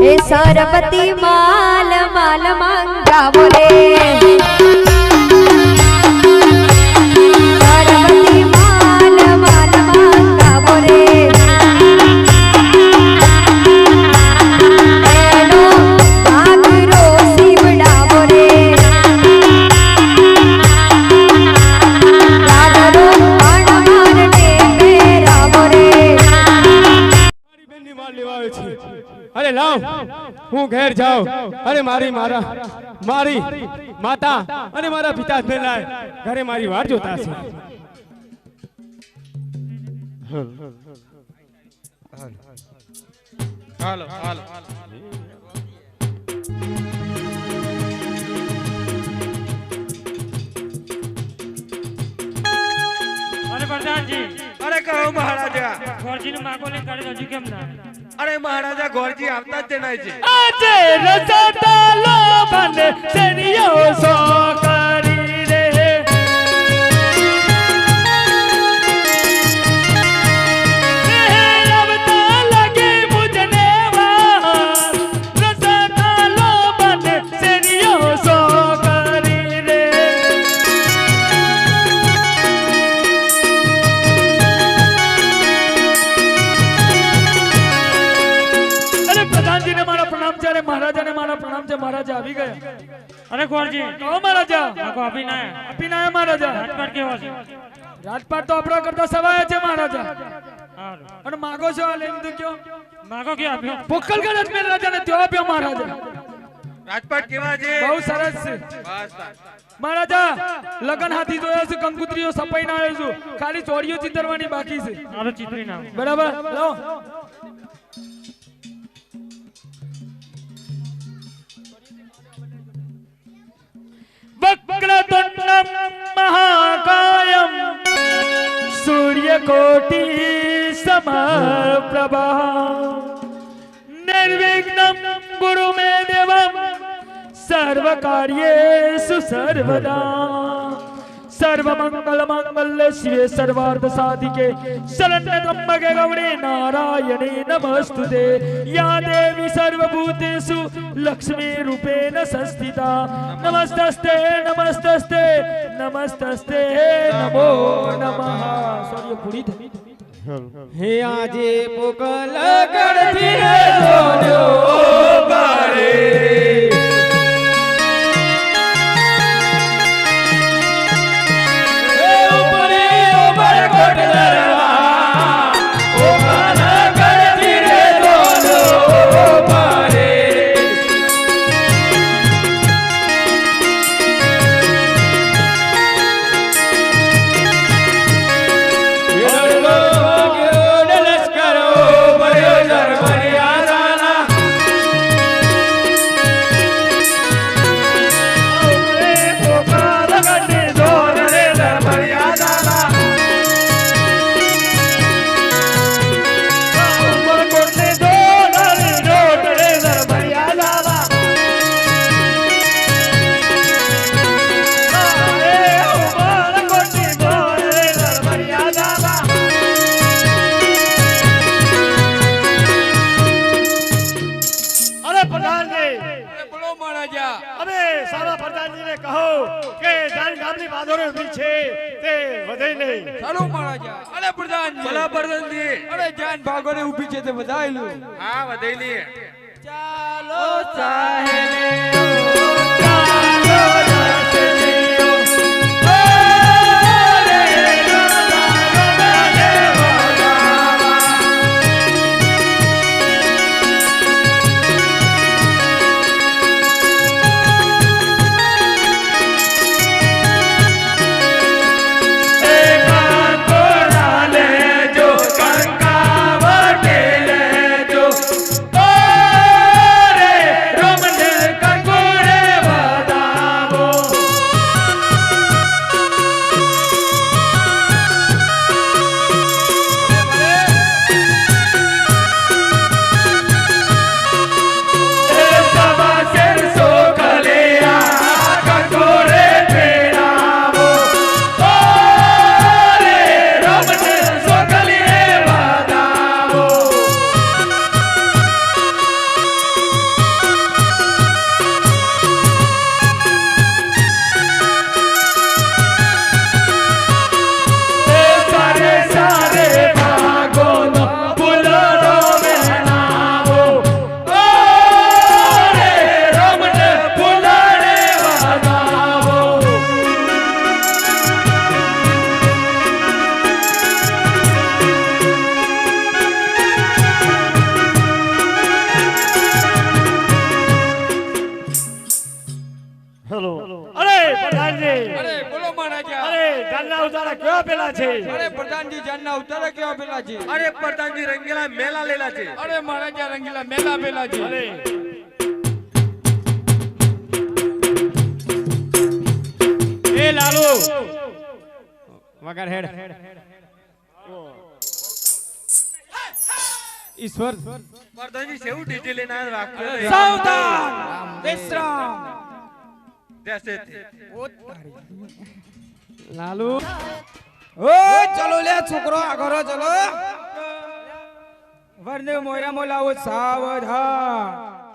ए सरस्वती माल माल मांगा बोले सरस्वती माल माल मांगा बोले एनो घाघरो सीवड़ा बोले घाघरो अणमान ने मेरा बोले अरे लाओ हूँ घर जाओ अरे मारी मारा मारी माता अरे मारा पिता ने लाए घरे मारी वार जोता से हालो हालो अरे प्रधान जी अरे कहो महाराजा गौरजी ने माको ने करे हजू केम ना अरे महाराजा गौरजी આવતા જ તેના છે આજે રસતા લોભન સેનિયો સો કરી રે રબતા લગે મુજને વા રસતા લોભન સેનિયો સો કરી રે महाराजा ने मारा प्रणाम से महाराजा अभी गया अरे गौरजी कहो महाराजा माको अभी ना है महाराजा राजपाट केવો છે राजपाट तो अपना करता सवाय છે महाराजा હારું અને માગો છો લેન તો ક્યો માકો કે આપ્યો પોકલ ગરજ મે રાજા ને ત્યો આપ્યો महाराजा રાજપાટ કેવા છે બહુ સરસ છે બસ महाराजा લગન હાથી જોયો છે કંકુત્રીઓ સપાઈ ના આવ્યો છું ખાલી ચોરીઓ ચિતરવાની બાકી છે મારો ચિત્રી નામ બરાબર લો वक्रतुंडं महाकायं सूर्यकोटि समप्रभा निर्विघ्नं कुरु मे देवं सर्वकार्येषु सर्वदा सर्वमंगल मांगल्य शिवे सर्वार्थ साधिके शरण्य त्र्यंबके गौरी नारायणे नमस्तुते या देवी सर्वभूतेषु लक्ष्मी रूपेण संस्थिता नमस्तस्ते नमस्तस्ते नमस्तस्ते नमो नमः सॉरी पूरी थी हे आजे पोकल गणती रे जोजो बारे अरे जान भागो ने ऊपी छे ते बधाई लू हां बधाई ली चालो साहेब કેવા પેલા છે અરે પ્રધાનજી જાનના ઉતારે કેવા પેલા છે અરે પ્રધાનજી રંગીલા મેલા લેલા છે અરે મારા જ્યાં રંગીલા મેલા પેલા છે અરે એ લાલુ વગર હેડ ઈશ્વર પ્રધાનજી સેવું ડીજે લઈને આવ્યા રાખજો સાવધાન વિશ્રામ જૈસે લાલુ ઓ ચલો લે છોકરો આગળ ચલો વરને મોયરા મોલાવો સાવધાન